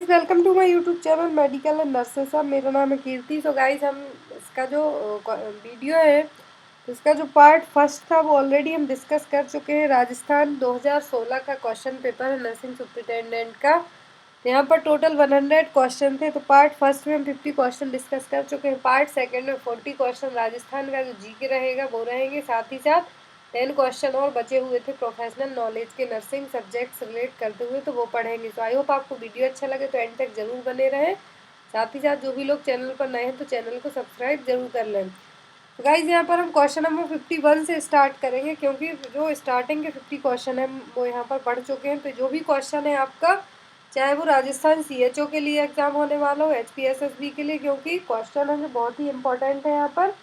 Welcome to my YouTube channel medical and nurses. सब मेरा नाम है कीर्ति। तो गाइज हम इसका जो वीडियो है, इसका जो पार्ट फर्स्ट था वो ऑलरेडी हम डिस्कस कर चुके हैं। राजस्थान 2016 का क्वेश्चन पेपर है नर्सिंग सुपरिटेंडेंट का। तो यहाँ पर टोटल 100 क्वेश्चन थे। तो पार्ट फर्स्ट में हम 50 क्वेश्चन डिस्कस कर चुके हैं। पार्ट सेकंड में 40 क्वेश्चन राजस्थान का जो जीके रहेगा वो रहेंगे। साथ ही साथ 10 क्वेश्चन और बचे हुए थे प्रोफेशनल नॉलेज के, नर्सिंग सब्जेक्ट्स रिलेट करते हुए, तो वो पढ़ेंगे। तो आई होप आपको वीडियो अच्छा लगे तो एंड तक जरूर बने रहें। साथ ही साथ जो भी लोग चैनल पर नए हैं तो चैनल को सब्सक्राइब जरूर कर लें। तो गाइज यहाँ पर हम क्वेश्चन नंबर 51 से स्टार्ट करेंगे, क्योंकि जो स्टार्टिंग के 50 क्वेश्चन हैं वो यहाँ पर पढ़ चुके हैं। तो जो भी क्वेश्चन है आपका, चाहे वो राजस्थान सीएचओ के लिए एग्जाम होने वाला हो, एचपीएसएसबी के लिए, क्योंकि क्वेश्चन है जो बहुत ही इंपॉर्टेंट है यहाँ पर।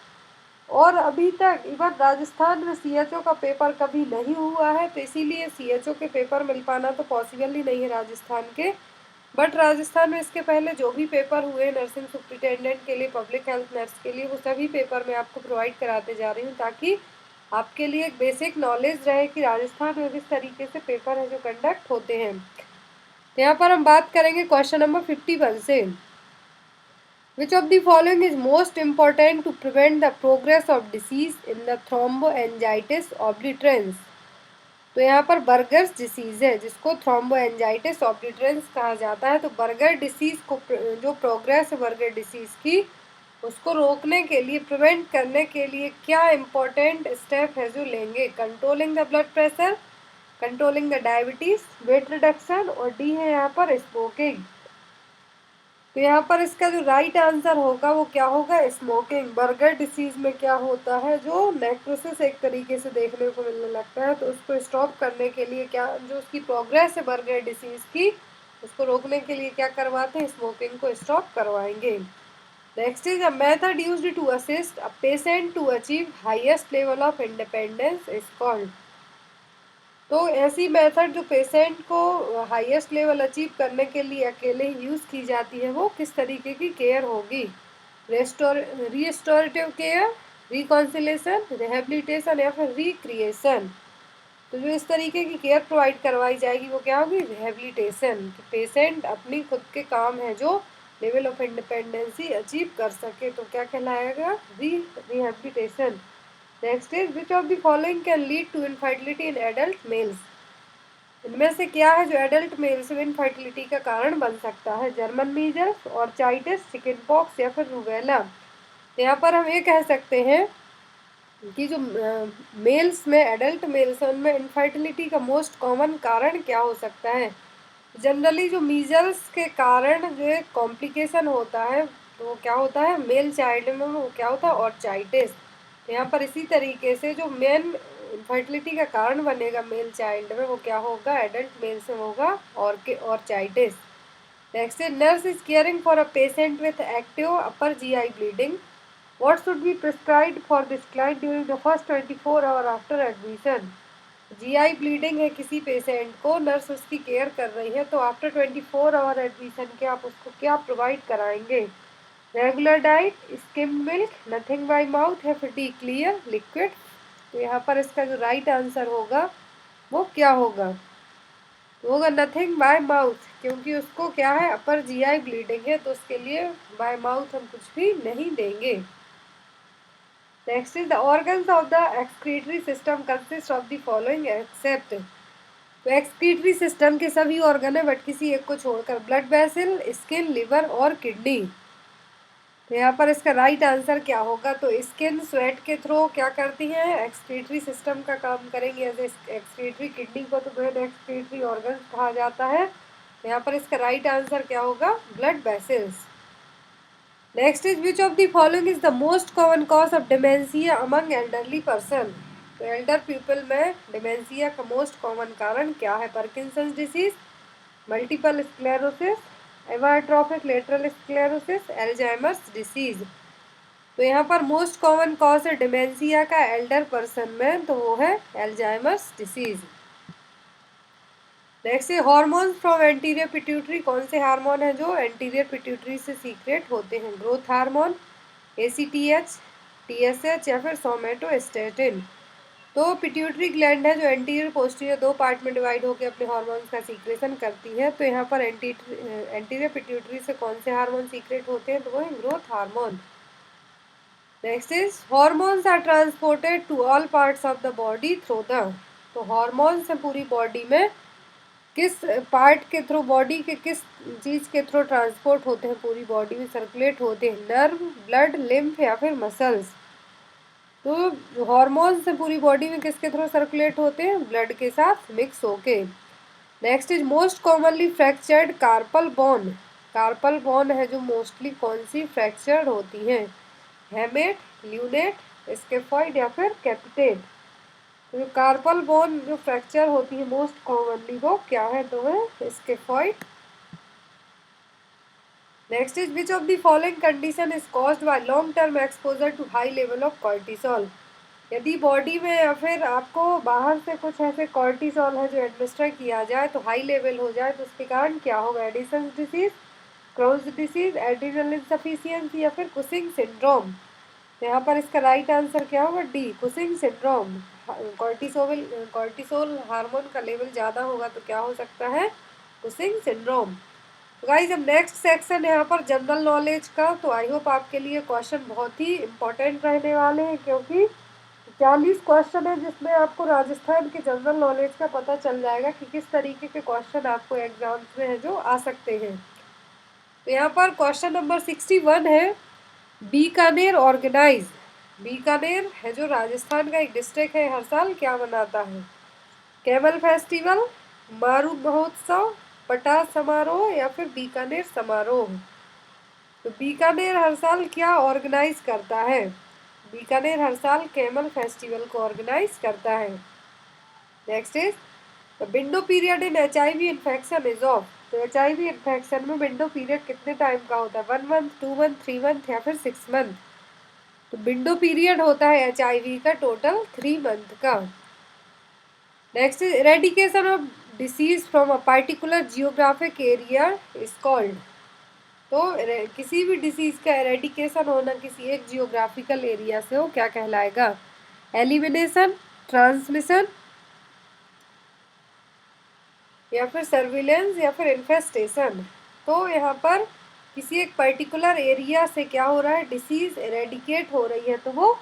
और अभी तक इवन राजस्थान में सीएचओ का पेपर कभी नहीं हुआ है, तो इसीलिए सीएचओ के पेपर मिल पाना तो पॉसिबल ही नहीं है राजस्थान के। बट राजस्थान में इसके पहले जो भी पेपर हुए नर्सिंग सुपरिटेंडेंट के लिए, पब्लिक हेल्थ नर्स के लिए, वो सभी पेपर मैं आपको प्रोवाइड कराते जा रही हूँ, ताकि आपके लिए एक बेसिक नॉलेज रहे कि राजस्थान में किस तरीके से पेपर है जो कंडक्ट होते हैं। तो यहाँ पर हम बात करेंगे क्वेश्चन नंबर 51 से। Which of the following is most important to prevent the progress of disease in the thromboangiitis obliterans? तो यहाँ पर बर्गर्स डिसीज है जिसको थ्रोम्बोएंजाइटिस ऑब्लिटरेंस कहा जाता है। तो बर्गर डिसीज को, जो प्रोग्रेस है बर्गर डिसीज की, उसको रोकने के लिए, प्रिवेंट करने के लिए क्या इम्पोर्टेंट स्टेप है जो लेंगे? Controlling the blood pressure, controlling the diabetes, weight reduction, और डी है यहाँ पर स्मोकिंग। तो यहाँ पर इसका जो राइट आंसर होगा वो क्या होगा? स्मोकिंग। बर्गर डिसीज में क्या होता है, जो नेक्रोसिस एक तरीके से देखने को मिलने लगता है, तो उसको स्टॉप करने के लिए क्या, जो उसकी प्रोग्रेस है बर्गर डिसीज की, उसको रोकने के लिए क्या करवाते हैं? स्मोकिंग को स्टॉप करवाएंगे। Next is a method used to assist a patient to achieve highest level of independence is called. तो ऐसी मेथड जो पेशेंट को हाईएस्ट लेवल अचीव करने के लिए अकेले ही यूज़ की जाती है, वो किस तरीके की केयर होगी? रिस्टोरेटिव केयर, रिकॉन्सिलेशन, रिहेबिलिटेशन, या फिर रिक्रिएशन। तो जो इस तरीके की केयर प्रोवाइड करवाई जाएगी वो क्या होगी? रिहेबिलिटेशन। कि पेशेंट अपनी खुद के काम है जो लेवल ऑफ इंडिपेंडेंसी अचीव कर सके, तो क्या कहलाएगा? Rehabilitation. Next is which of the following can lead to infertility in adult males? इनमें से क्या है जो एडल्ट मेल्स में इनफर्टिलिटी का कारण बन सकता है? जर्मन मीजल्स, ऑर्चाइटिस, चिकन पॉक्स, या फिर रूबेला। तो यहाँ पर हम ये कह सकते हैं कि जो मेल्स में, एडल्ट मेल्स हैं, उनमें इनफर्टिलिटी का मोस्ट कॉमन कारण क्या हो सकता है? जनरली जो मीजल्स के कारण जो एक कॉम्प्लिकेशन होता है, तो वो क्या होता है? मेल चाइल्ड में वो क्या होता है? ऑर्चाइटिस। तो यहाँ पर इसी तरीके से जो मेन इनफर्टिलिटी का कारण बनेगा मेल चाइल्ड में, वो क्या होगा? एडल्ट मेल से होगा orchitis. Next is nurse is caring for a patient with active upper GI bleeding, what should be prescribed for this client during the first 24 hour after admission? GI bleeding है किसी patient को, nurse उसकी care कर रही है, तो after 24 our admission के आप उसको क्या प्रोवाइड कराएंगे? Regular diet, skim milk, nothing bye mouth, है फिर डी क्लियर लिक्विड। तो यहाँ पर इसका जो राइट आंसर होगा वो क्या होगा? तो होगा नथिंग बाय माउथ, क्योंकि उसको क्या है? अपर जीआई ब्लीडिंग है, तो उसके लिए बाय माउथ हम कुछ भी नहीं देंगे। Next is the organs of the excretory system consist of the following except. तो एक्सक्रीटरी सिस्टम के सभी ऑर्गन है बट किसी एक को छोड़कर। ब्लड वेसल, स्किन, लिवर और किडनी। तो यहाँ पर इसका राइट आंसर क्या होगा? तो स्किन स्वेट के थ्रू क्या करती है? एक्सक्रीटरी सिस्टम का काम करेंगे एज एक्सक्रीटरी। किडनी को तो मेन एक्सक्रीटरी ऑर्गन कहा जाता है। तो यहाँ पर इसका राइट आंसर क्या होगा? Blood vessels. Next is which of the following is the most common cause of dementia among elderly person? तो एल्डर पीपल में डिमेंशिया का मोस्ट कॉमन कारण क्या है? Parkinson's disease, multiple sclerosis, amyotrophic lateral sclerosis, Alzheimer's disease. तो यहाँ पर most common cause है डिमेंशिया का एल्डर पर्सन में, तो वो है Alzheimer's disease. Next hormones from anterior pituitary, कौन से हार्मोन है जो एंटीरियर पिट्यूटरी से सीक्रेट होते हैं? ग्रोथ हार्मोन, एसीटीएच, टीएसएच, या फिर सोमेटोस्टेटिन। तो पिट्यूटरी ग्लैंड है जो एंटीरियर पोस्टीरियर दो पार्ट में डिवाइड होकर अपने हार्मोन्स का सीक्रेशन करती है। तो यहाँ पर एंटीरियर पिट्यूटरी से कौन से हार्मोन सीक्रेट होते हैं, तो वो है growth hormone. Next is hormones are transported to all parts of the body through the, तो हॉर्मोन्स पूरी बॉडी में किस पार्ट के थ्रू, बॉडी के किस चीज़ के थ्रू ट्रांसपोर्ट होते हैं, पूरी बॉडी में सर्कुलेट होते हैं, नर्व, ब्लड, लिम्फ या फिर मसल्स। तो हॉर्मोन्स पूरी बॉडी में किसके थ्रू सर्कुलेट होते हैं, ब्लड के साथ मिक्स होके। Next is most commonly fractured carpal bone, carpal bone है जो मोस्टली कौन सी फ्रैक्चर्ड होती हैं, हेमेट, ल्यूनेट, स्केफॉइड या फिर कैपिटेट। तो जो कार्पल बोन जो फ्रैक्चर होती है मोस्ट कॉमनली वो क्या है, तो है scaphoid. Next is which of the following condition is caused by long term exposure to high level of cortisol, यदि बॉडी में या फिर आपको बाहर से कुछ ऐसे कॉर्टिसोल है जो एडमिनिस्टर किया जाए तो हाई लेवल हो जाए, तो उसके कारण क्या होगा, Addison's disease, Crohn's disease, adrenal insufficiency या फिर कुसिंग सिंड्रोम। तो यहाँ पर इसका राइट आंसर क्या होगा, D, Cushing syndrome. Cortisol hormone का लेवल ज़्यादा होगा तो क्या हो सकता है, कुसिंग सिंड्रोम। तो गाइज अब नेक्स्ट सेक्शन है यहाँ पर जनरल नॉलेज का। तो आई होप आपके लिए क्वेश्चन बहुत ही इंपॉर्टेंट रहने वाले हैं, क्योंकि 40 क्वेश्चन है जिसमें आपको राजस्थान के जनरल नॉलेज का पता चल जाएगा कि किस तरीके के क्वेश्चन आपको एग्जाम्स में है जो आ सकते हैं। तो यहाँ पर क्वेश्चन नंबर 61 है, बीकानेर ऑर्गेनाइज, बीकानेर है जो राजस्थान का एक डिस्ट्रिक्ट है, हर साल क्या मनाता है, कैमल फेस्टिवल, मारू महोत्सव, पटास समारोह या फिर बीकानेर समारोह। तो बीकानेर हर साल क्या ऑर्गेनाइज करता है, बीकानेर हर साल कैमल फेस्टिवल को ऑर्गेनाइज करता है। Next is the window period in HIV infection is of, तो HIV इन्फेक्शन में विंडो पीरियड कितने टाइम का होता है, 1 मंथ, 2 मंथ, 3 मंथ या फिर 6 मंथ। तो विंडो पीरियड होता है HIV का टोटल 3 मंथ का। Next is eradication of disease from a particular geographic area is called, तो किसी भी डिसीज का इरेडिकेशन होना किसी एक जियोग्राफिकल एरिया से हो क्या कहलाएगा, एलिमिनेशन, ट्रांसमिशन या फिर सर्विलेंस या फिर इन्फेस्टेशन। तो यहाँ पर किसी एक पर्टिकुलर एरिया से क्या हो रहा है, डिसीज इरेडिकेट हो रही है, तो वो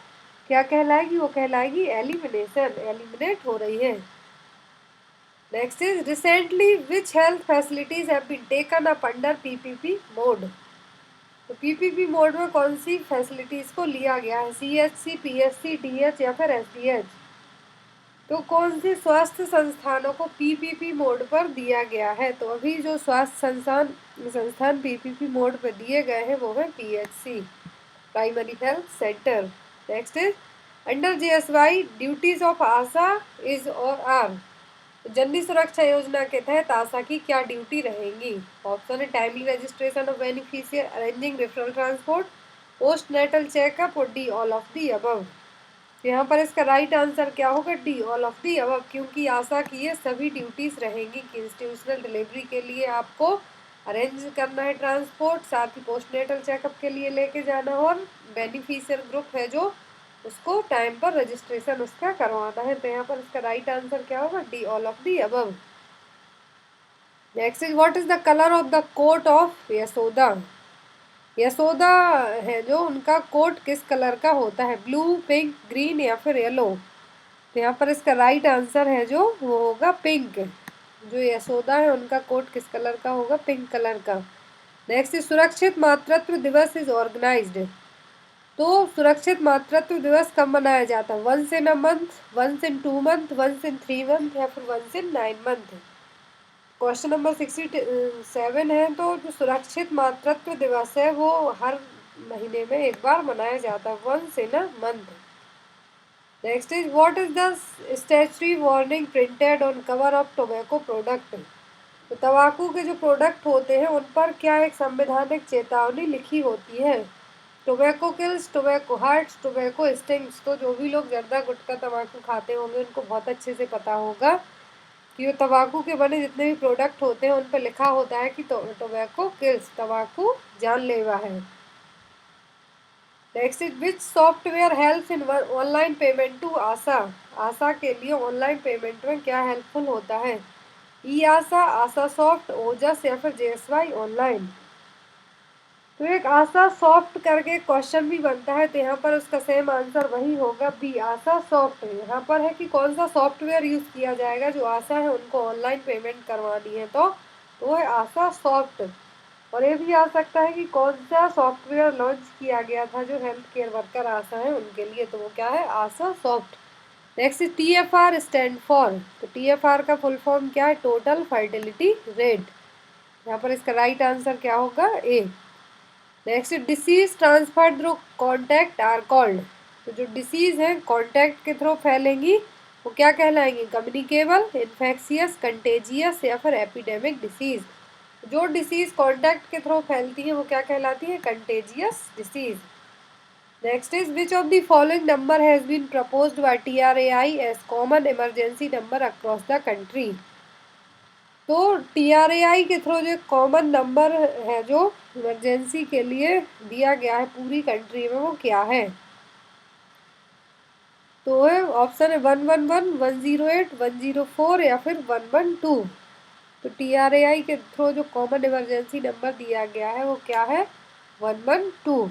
क्या कहलाएगी, वो कहलाएगी एलिमिनेशन, एलिमिनेट हो रही है। Next is recently which health facilities have been taken up under PPP mode, तो PPP मोड में कौन सी फैसिलिटीज को लिया गया है, CHC, PSC, DH या फिर SDH। तो कौन से स्वास्थ्य संस्थानों को PPP मोड पर दिया गया है, तो अभी जो स्वास्थ्य संस्थान PPP मोड पर दिए गए हैं वो है PHC, primary health centre. Next is under JSY duties of Asha is और आर, जननी सुरक्षा योजना के तहत आशा की क्या ड्यूटी रहेंगी, ऑप्शन है timely registration of beneficiary, arranging referral transport, post natal checkup और D all of the above. तो यहाँ पर इसका राइट आंसर क्या होगा, D all of the above, क्योंकि आशा की ये सभी ड्यूटीज रहेंगी कि इंस्टीट्यूशनल डिलीवरी के लिए आपको अरेंज करना है ट्रांसपोर्ट, साथ ही पोस्ट नेटल चेकअप के लिए लेके जाना, और बेनिफिशियर ग्रुप है जो उसको टाइम पर रजिस्ट्रेशन उसका करवाना है। तो यहाँ पर इसका राइट आंसर क्या होगा, D all of the above. Next is what is the colour of the coat of Yashoda, Yashoda है जो उनका कोट किस कलर का होता है, ब्लू, पिंक, ग्रीन या फिर येलो। तो यहाँ पर इसका राइट आंसर है जो वो होगा पिंक, जो यशोदा है उनका कोट किस कलर का होगा, पिंक कलर का। नेक्स्ट इज सुरक्षित मातृत्व दिवस इज ऑर्गेनाइज्ड, तो सुरक्षित मातृत्व दिवस कब मनाया जाता है, 1 in a month, 1 in 2 month, 1 in 3 month या फिर 1 in 9 month। क्वेश्चन नंबर 67 है, तो जो सुरक्षित मातृत्व दिवस है वो हर महीने में एक बार मनाया जाता है, 1 in a month। Next is what is the statutory warning printed on cover of tobacco product, तो तंबाकू के जो प्रोडक्ट होते हैं उन पर क्या एक संवैधानिक चेतावनी लिखी होती है, tobacco kills, tobacco hearts, tobacco stings. तो जो भी लोग जर्दा गुटखा तंबाकू खाते होंगे उनको बहुत अच्छे से पता होगा कि वो तंबाकू के बने जितने भी प्रोडक्ट होते हैं उन पर लिखा होता है कि टोबैको किल्स, तंबाकू जानलेवा है। Next is which software help in online payment to ASHA. ASHA के लिए ऑनलाइन पेमेंट में क्या हेल्पफुल होता है? ई आशा, आशा सॉफ्ट, ओजस या फिर जेएसवाई ऑनलाइन। तो एक आशा सॉफ्ट करके क्वेश्चन भी बनता है, तो यहाँ पर उसका सेम आंसर वही होगा, बी आशा सॉफ्ट। यहाँ पर है कि कौन सा सॉफ्टवेयर यूज़ किया जाएगा जो आशा है उनको ऑनलाइन पेमेंट करवानी है, तो वो है आशा सॉफ्ट। और ये भी आ सकता है कि कौन सा सॉफ्टवेयर लॉन्च किया गया था जो हेल्थ केयर वर्कर आशा है उनके लिए, तो वो क्या है? ASHA soft. Next T F R stand for. तो टी एफ आर का फुल फॉर्म क्या है? Total fertility rate. यहाँ पर इसका राइट आंसर क्या होगा? A. Next disease transfer through contact are called. तो जो डिसीज है कॉन्टैक्ट के थ्रू फैलेंगी वो क्या कहलाएंगी? कम्युनिकेबल, इन्फेक्शियस, कंटेजियस या फिर एपिडेमिक डिसीज। जो डिसीज कॉन्टैक्ट के थ्रू फैलती है वो क्या कहलाती है? Contagious disease. Next is which of the following number has been proposed by TRAI as common emergency number across the country. तो TRAI के थ्रू जो कॉमन नंबर है जो इमरजेंसी के लिए दिया गया है पूरी कंट्री में, वो क्या है? तो है ऑप्शन है 111, 108, 104 या फिर 112। तो TRAI के थ्रू जो कॉमन इमरजेंसी नंबर दिया गया है वो क्या है? 112।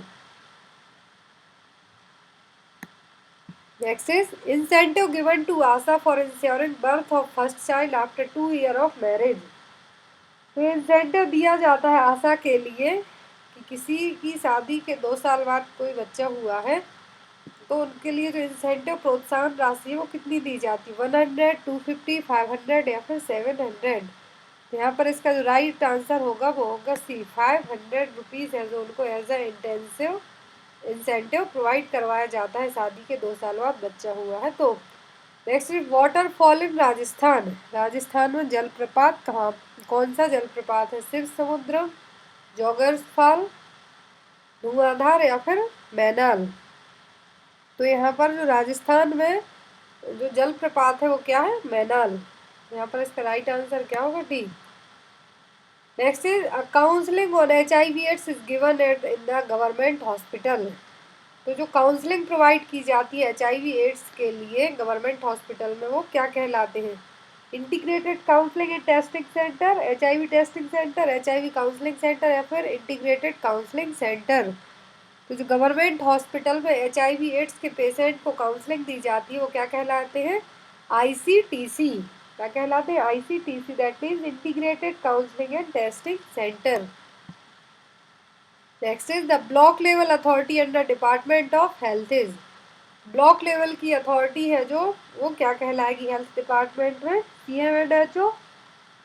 Next is incentive given to ASHA for insuring birth of first child after 2 years of marriage. तो इंसेंटिव दिया जाता है आशा के लिए कि किसी की शादी के 2 साल बाद कोई बच्चा हुआ है तो उनके लिए जो इंसेंटिव प्रोत्साहन राशि है वो कितनी दी जाती है? 100, 250, 500 या फिर 700। तो यहाँ पर इसका जो राइट आंसर होगा वो होगा सी, 500 रुपीज़ है जो उनको एज ए इंसेंटिव प्रोवाइड करवाया जाता है शादी के 2 साल बाद बच्चा हुआ है तो। Next waterfall in Rajasthan. Rajasthan में जलप्रपात कहाँ, कौन सा जलप्रपात है? शिव समुद्रम, जोगर्स फॉल, धुआंधार या फिर मैनाल। तो यहाँ पर जो राजस्थान में जो जलप्रपात है वो क्या है? मैनाल। यहाँ पर इसका राइट आंसर क्या होगा? D. Next is counselling on HIV/AIDS is given at in the government hospital. तो जो काउंसलिंग प्रोवाइड की जाती है HIV/AIDS के लिए गवर्नमेंट हॉस्पिटल में वो क्या कहलाते हैं? Integrated counselling and testing centre, HIV testing centre, HIV counselling centre या फिर इंटीग्रेटेड काउंसलिंग सेंटर। तो जो गवर्नमेंट हॉस्पिटल में HIV/AIDS के पेशेंट को काउंसलिंग दी जाती है वो क्या कहलाते हैं? ICTC। क्या कहलाते हैं? ICTC, that means integrated counselling and testing centre. Next is the block level authority under department of health is. Block level की अथॉरिटी है जो वो क्या कहलाएगी हेल्थ डिपार्टमेंट में? CM and HO,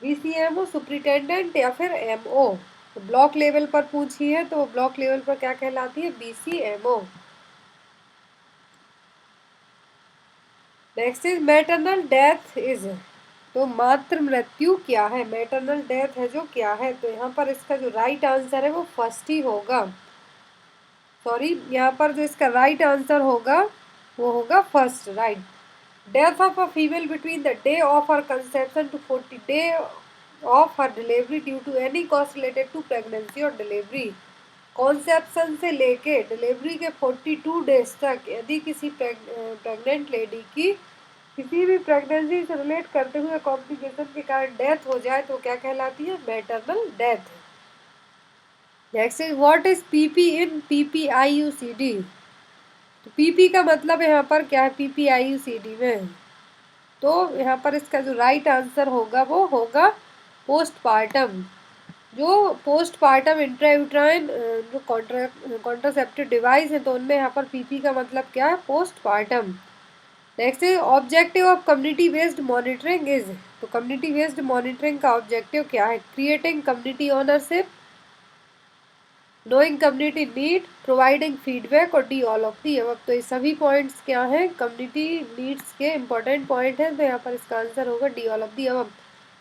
VCMO, superintendent या फिर MO। तो ब्लॉक लेवल पर पूछी है तो ब्लॉक लेवल पर क्या कहलाती है? BCMO। Next is maternal death is. तो मातृ मृत्यु क्या है? मैटरनल डेथ है जो क्या है? तो यहाँ पर इसका जो राइट आंसर है वो फर्स्ट ही होगा। सॉरी, यहाँ पर जो इसका राइट आंसर होगा वो होगा first, right. Death of a female between the day of her conception to 40 day of her delivery due to any cause related to pregnancy और डिलीवरी। कॉन्सेप्शन से लेके डिलीवरी के 42 डेज तक यदि किसी प्रेग्नेंट लेडी की किसी भी प्रेगनेंसी से रिलेट करते हुए कॉम्प्लिकेशन के कारण डेथ हो जाए तो क्या कहलाती है? Maternal death. Next is what is PP in PPIUCD। तो PP का मतलब यहाँ पर क्या है PPIUCD में? तो यहाँ पर इसका जो राइट आंसर होगा वो होगा पोस्टपार्टम। जो पोस्टपार्टम इंट्रायूट्राइन जो कॉन्ट्रासेप्टिव डिवाइस है तो उनमें यहाँ पर PP का मतलब क्या है? Postpartum. Next is objective of community based monitoring is. तो कम्युनिटी बेस्ड मॉनिटरिंग का ऑब्जेक्टिव क्या है? Creating community ownership, knowing community need, providing feedback और D all of the above. तो ये सभी पॉइंट्स क्या हैं? कम्युनिटी नीड्स के इंपॉर्टेंट पॉइंट हैं, तो यहाँ पर इसका आंसर होगा D all of the above.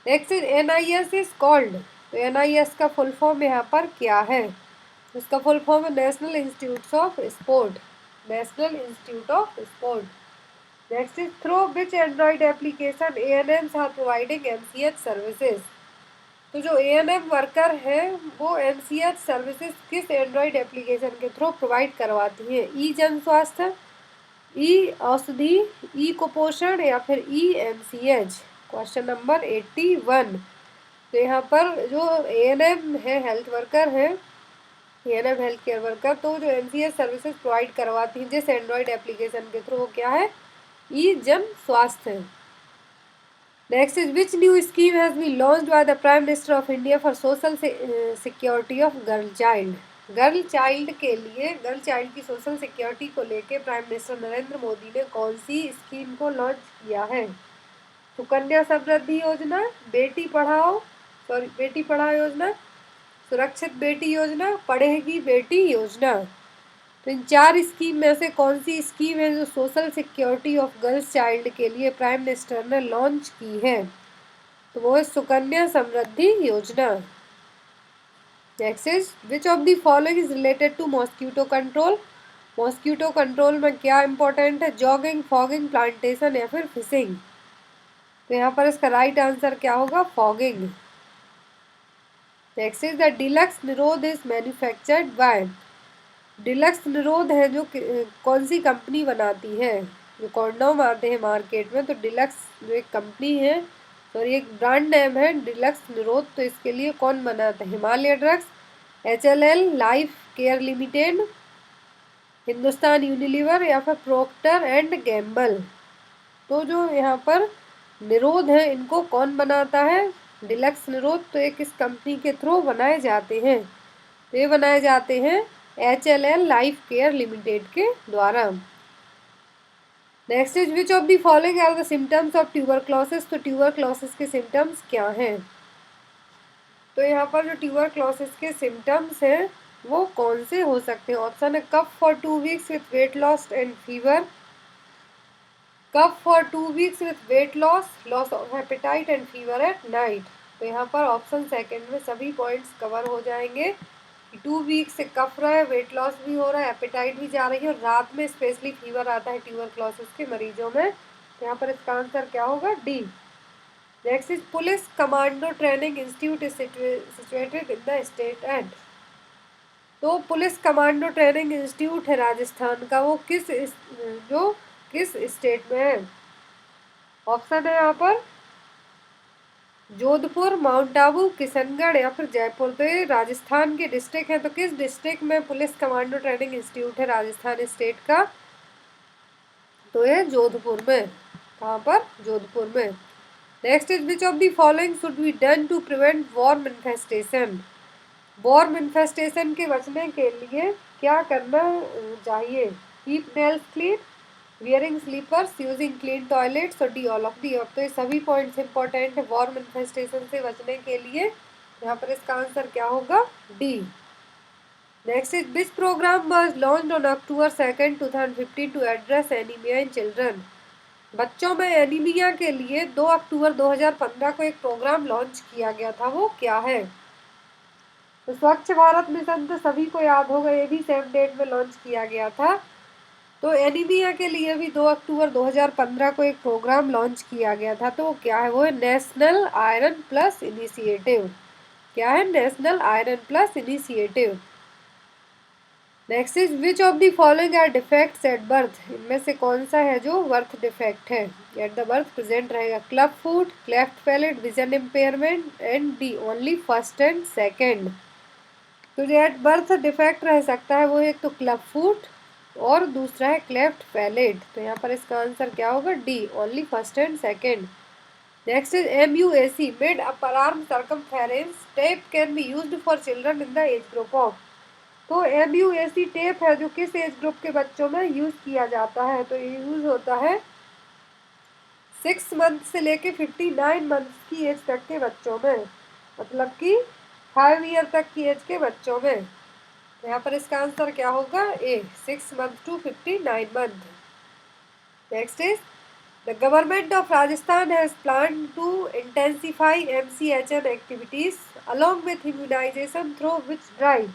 Next is NIS is called. तो NIS का फुल फॉर्म यहाँ पर क्या है? इसका फुल फॉर्म है national institute of sport, national institute of sport. Next is through which android application ANMs are providing MCH services. तो जो एएनएम वर्कर है वो एमसीएच सर्विसेज किस एंड्रॉइड एप्लीकेशन के थ्रू प्रोवाइड करवाती है? ई जन स्वास्थ्य, ई औषधि, ई कुपोषण या फिर ई एमसीएच? Question number 81। तो यहाँ पर जो एएनएम है, हेल्थ वर्कर है, एएनएम हेल्थ केयर वर्कर, तो जो एमसीएच सर्विसेज प्रोवाइड करवाती है जिस एंड्रॉइड एप्लीकेशन के थ्रू, वो क्या है? ई जन स्वास्थ्य। Next is which new scheme has been launched by the Prime Minister of India for social security of girl child? Girl child के लिए, गर्ल चाइल्ड की सोशल सिक्योरिटी को लेके प्राइम मिनिस्टर नरेंद्र मोदी ने कौन सी स्कीम को लॉन्च किया है? सुकन्या समृद्धि योजना, बेटी पढ़ाओ योजना, सुरक्षित बेटी योजना, पढ़ेगी बेटी योजना। तो इन 4 स्कीम में से कौन सी स्कीम है जो social security of girls child के लिए प्राइम मिनिस्टर ने लॉन्च की है? तो वो है Sukanya Samriddhi Yojana. Next is which of the following is related to mosquito control? Mosquito control में क्या इंपॉर्टेंट है? जॉगिंग, फॉगिंग, प्लांटेशन या फिर फिशिंग? तो यहाँ पर इसका राइट आंसर क्या होगा? Fogging. Next is the deluxe निरोध इज मैन्युफैक्चर्ड बाय? डिलक्स निरोध है जो कौन सी कंपनी बनाती है? जो कॉन्डोम आते हैं मार्केट में, तो डिलक्स जो एक कंपनी है, सॉरी एक ब्रांड नेम है डिलक्स निरोध, तो इसके लिए कौन बनाता है? Himalaya drugs, HLL life care limited, Hindustan Unilever या फिर प्रोक्टर एंड गैम्बल? तो जो यहाँ पर निरोध है इनको कौन बनाता है? डिलक्स निरोध तो एक इस कंपनी के थ्रू बनाए जाते हैं, तो ये बनाए जाते हैं एचएलएल लाइफ केयर लिमिटेड के द्वारा। Next is which of the following are the symptoms of tuberculosis? तो ट्यूबरक्लोसिस के सिम्टम्स क्या हैं? तो यहाँ पर जो ट्यूबरक्लोसिस के सिम्टम्स हैं वो कौन से हो सकते हैं? ऑप्शन है cough for 2 weeks with weight loss and fever, cough for 2 weeks with weight loss, loss of appetite and fever at night. तो यहाँ पर ऑप्शन सेकेंड में सभी पॉइंट्स कवर हो जाएंगे। 2 वीक से कफ रहा है, वेट लॉस भी हो रहा है, एपेटाइट भी जा रही है और रात में स्पेशली फीवर आता है ट्यूबरक्लोसिस के मरीजों में। तो यहाँ पर इसका आंसर क्या होगा? D. Next is police commando training institute is situated in the state at? तो पुलिस कमांडो ट्रेनिंग इंस्टीट्यूट है राजस्थान का, वो किस स्टेट में है? ऑप्शन है यहाँ पर जोधपुर, माउंट आबू, किशनगढ़ या फिर जयपुर। तो ये राजस्थान के डिस्ट्रिक्ट है, तो किस डिस्ट्रिक्ट में पुलिस कमांडो ट्रेनिंग इंस्टीट्यूट है राजस्थान स्टेट का? तो ये जोधपुर में। कहाँ पर? जोधपुर में। Next is which of the following should be done to prevent worm infestation? Worm infestation के बचने के लिए क्या करना चाहिए? Keep nails clean, wearing slippers, using clean toilets और D all of the above. तो ये सभी पॉइंट्स इंपॉर्टेंट है वॉर्म इन्फेस्टेशन से बचने के लिए। यहाँ पर इसका आंसर क्या होगा? D. Next is which programme was launched on October 2, 2015 to address anaemia in children? बच्चों में एनीमिया के लिए 2 अक्टूबर 2015 को एक प्रोग्राम लॉन्च किया गया था, वो क्या है? तो स्वच्छ भारत मिशन तो सभी को याद होगा, ये भी सेम डेट में लॉन्च किया गया था। तो एनीमिया के लिए भी 2 अक्टूबर 2015 को एक प्रोग्राम लॉन्च किया गया था, तो क्या है? वो है नेशनल आयरन प्लस इनिशिएटिव। क्या है? National iron plus initiative. Next is which of the following are defects at birth? इनमें से कौन सा है जो बर्थ डिफेक्ट है, एट द बर्थ प्रेजेंट रहेगा? Club foot, cleft palate, vision impairment and D only first and second. तो जो एट बर्थ डिफेक्ट रह सकता है वो एक तो क्लब फुट और दूसरा है क्लेफ्ट पैलेट। तो यहाँ पर इसका आंसर क्या होगा? D only first and second. Next is MUAC made upper arm circumference tape can be used for children in the age group of? तो MUAC टेप है जो किस एज ग्रुप के बच्चों में यूज किया जाता है? तो ये यूज होता है 6 मंथ से लेके 59 मंथ की एज तक के बच्चों में, मतलब कि 5 ईयर तक की एज के बच्चों में। तो यहाँ पर इसका आंसर क्या होगा? A, 6 month to 59 month. Next is the government of Rajasthan has plan to intensify MCHN activities along with immunisation through which drive?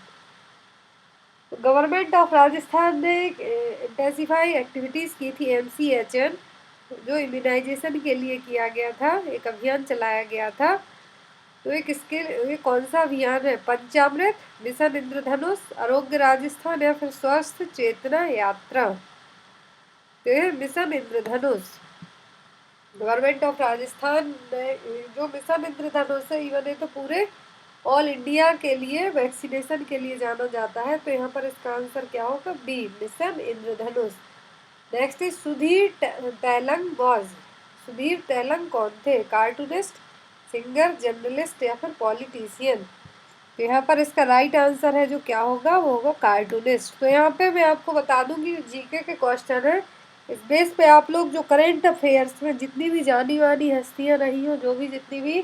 तो गवर्नमेंट ऑफ राजस्थान ने इंटेंसिफाई एक्टिविटीज की थी MCHN जो इम्यूनाइजेशन के लिए किया गया था, एक अभियान चलाया गया था। तो ये कौन सा अभियान है? पंचामृत, मिशन इंद्रधनुष, आरोग्य राजस्थान या फिर स्वस्थ चेतना यात्रा? तो ये mission Indradhanush. Government of Rajasthan ने जो मिशन इंद्रधनुष है इवन तो पूरे ऑल इंडिया के लिए वैक्सीनेशन के लिए जाना जाता है। तो यहाँ पर इसका आंसर क्या होगा? B, mission Indradhanush. Next is Sudhir Telang was. Sudhir Telang कौन थे? कार्टूनिस्ट, सिंगर, जर्नलिस्ट या फिर पॉलिटिशियन? तो यहाँ पर इसका राइट आंसर है जो क्या होगा वो होगा कार्टूनिस्ट। तो यहाँ पे मैं आपको बता दूंगी जीके के क्वेश्चन है, इस बेस पे आप लोग जो करंट अफेयर्स में जितनी भी जानी मानी हस्तियाँ रही हो, जो भी जितनी भी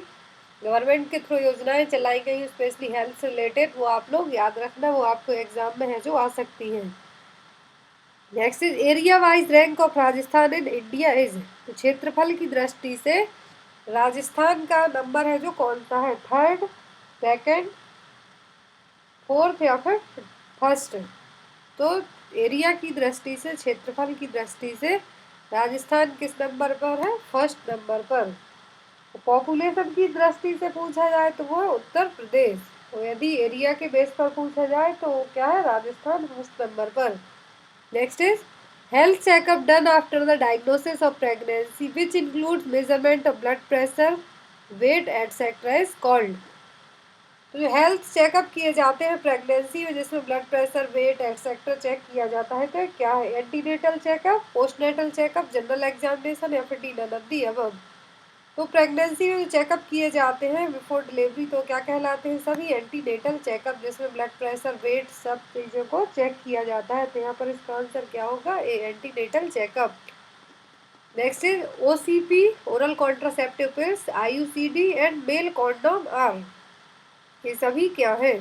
गवर्नमेंट के थ्रू योजनाएं चलाई गई स्पेशली हेल्थ से रिलेटेड, वो आप लोग याद रखना, वो आपको एग्जाम में है जो आ सकती है। Next is area wise rank of Rajasthan in India is. तो क्षेत्रफल की दृष्टि से राजस्थान का नंबर है जो कौन सा है? थर्ड, सेकंड, फोर्थ या फिर फर्स्ट? तो एरिया की दृष्टि से, क्षेत्रफल की दृष्टि से राजस्थान किस नंबर पर है? फर्स्ट नंबर पर। पॉपुलेशन की दृष्टि से पूछा जाए तो वो है उत्तर प्रदेश। तो यदि एरिया के बेस पर पूछा जाए तो क्या है? राजस्थान फर्स्ट नंबर पर। Next is health checkup done after the diagnosis of pregnancy which includes measurement of blood pressure, weight etcetera is called. तो जो हेल्थ चेकअप किए जाते हैं प्रेगनेंसी में, जिसमें blood pressure, weight etcetera check किया जाता है, तो क्या है? Antenatal checkup, postnatal checkup, general examination या फिर D none of the above? तो प्रेगनेंसी में जो चेकअप किए जाते हैं बिफोर डिलीवरी, तो क्या कहलाते हैं? सभी एंटीनेटल चेकअप, जिसमें ब्लड प्रेशर, वेट, सब चीज़ों को चेक किया जाता है। तो यहाँ पर इसका आंसर क्या होगा? A, antenatal checkup. Next is OCP, oral contraceptive pills, IUCD and male condom are. ये सभी क्या है?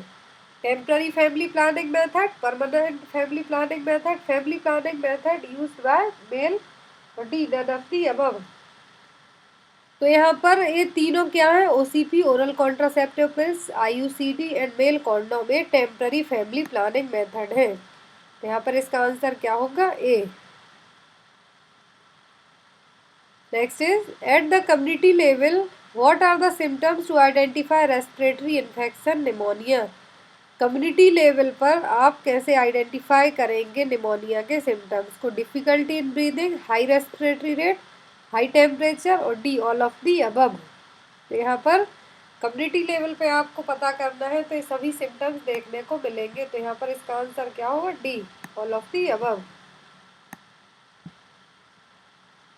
Temporary family planning method, permanent family planning method, family planning method used by male, और D none of the above? तो यहाँ पर ये तीनों क्या है? OCP, oral contraceptive pills, IUCD and male condom, ये टेम्पररी फैमिली प्लानिंग मेथड है। तो यहाँ पर इसका आंसर क्या होगा? A. Next is at the community level what are the symptoms to identify respiratory infection, pneumonia? Community level पर आप कैसे आइडेंटिफाई करेंगे निमोनिया के सिम्टम्स को? Difficulty in breathing, high respiratory rate, high temperature, और D all of the above? तो यहाँ पर कम्युनिटी लेवल पे आपको पता करना है, तो ये सभी सिम्टम्स देखने को मिलेंगे। तो यहाँ पर इसका आंसर क्या होगा? D, all of the above.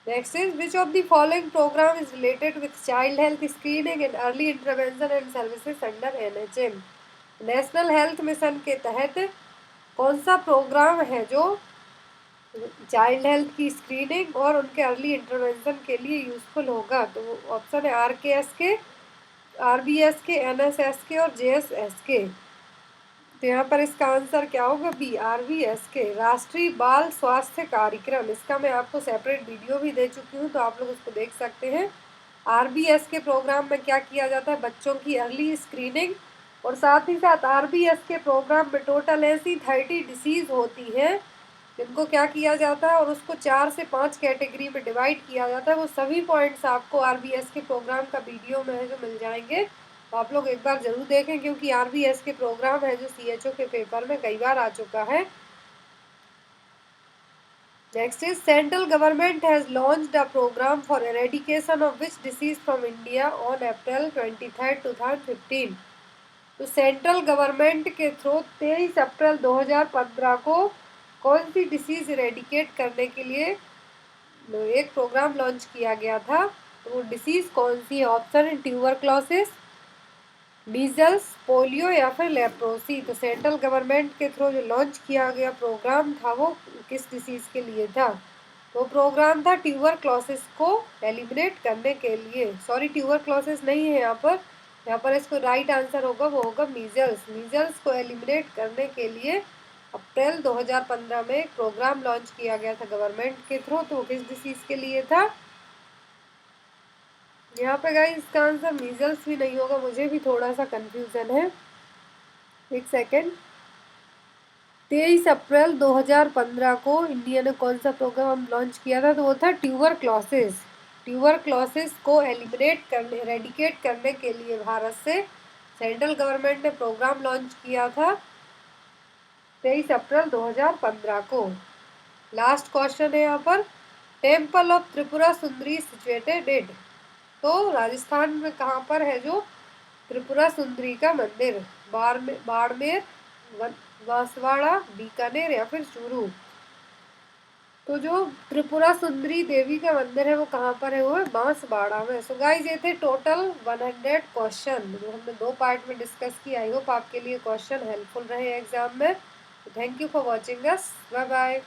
Next is which of the following programme is related with child health screening and early intervention and services under NHM? National health mission के तहत कौन सा प्रोग्राम है जो चाइल्ड हेल्थ की screening और उनके early intervention के लिए यूजफुल होगा? तो ऑप्शन है RKSK, RBSK, NSSK और JSSK। तो यहाँ पर इसका आंसर क्या होगा? बी, RBSK, राष्ट्रीय बाल स्वास्थ्य कार्यक्रम। इसका मैं आपको सेपरेट वीडियो भी दे चुकी हूँ, तो आप लोग उसको देख सकते हैं। RBSK प्रोग्राम में क्या किया जाता है? बच्चों की अर्ली स्क्रीनिंग, और साथ ही साथ RBSK प्रोग्राम में टोटल ऐसी 30 डिसीज़ होती हैं जिनको क्या किया जाता है, और उसको 4 से 5 कैटेगरी में डिवाइड किया जाता है। वो सभी पॉइंट्स आपको RBSK प्रोग्राम का वीडियो में है जो मिल जाएंगे, तो आप लोग एक बार जरूर देखें, क्योंकि RBSK प्रोग्राम है जो CHO के पेपर में कई बार आ चुका है। Next is central government has launched a programme for eradication of which disease from India on April 23, 2015? तो सेंट्रल गवर्नमेंट के थ्रू 23 अप्रैल 2015 को कौन सी डिसीज इरेडिकेट करने के लिए एक प्रोग्राम लॉन्च किया गया था? तो वो डिसीज कौन सी है? ऑप्शन है ट्यूबरक्लोसिस, मीजल्स, पोलियो या फिर लेप्रोसी? तो सेंट्रल गवर्नमेंट के थ्रू जो लॉन्च किया गया प्रोग्राम था वो किस डिसीज के लिए था? तो प्रोग्राम था ट्यूबरक्लोसिस को एलिमिनेट करने के लिए। सॉरी, ट्यूबरक्लोसिस नहीं है यहाँ पर इसको राइट आंसर होगा वो होगा मीजल्स। मीजल्स को एलिमिनेट करने के लिए अप्रैल 2015 में एक प्रोग्राम लॉन्च किया गया था गवर्नमेंट के थ्रू। तो किस डिसीज के लिए था? यहाँ पे गाइस इसका आंसर मीजल्स भी नहीं होगा, मुझे भी थोड़ा सा कंफ्यूजन है, एक सेकेंड। 23 अप्रैल 2015 को इंडिया ने कौन सा प्रोग्राम लॉन्च किया था? तो वो था ट्यूबरक्लोसिस। ट्यूबरक्लोसिस को एरेडिकेट करने के लिए भारत से सेंट्रल गवर्नमेंट ने प्रोग्राम लॉन्च किया था 23 अप्रैल 2015 को। लास्ट क्वेश्चन है यहाँ पर, temple of Tripura Sundari situated it. तो राजस्थान में कहाँ पर है जो त्रिपुरा सुंदरी का मंदिर? बाड़मेर, बांसवाड़ा, बीकानेर या फिर चूरू। तो जो त्रिपुरा सुंदरी देवी का मंदिर है वो कहाँ पर है? वो है बांसवाड़ा में। सो गाइस ये थे टोटल 100 क्वेश्चन जो हमने 2 पार्ट में डिस्कस किया। आई होप आपके लिए क्वेश्चन हेल्पफुल रहे एग्जाम में। Thank you for watching us. Bye bye.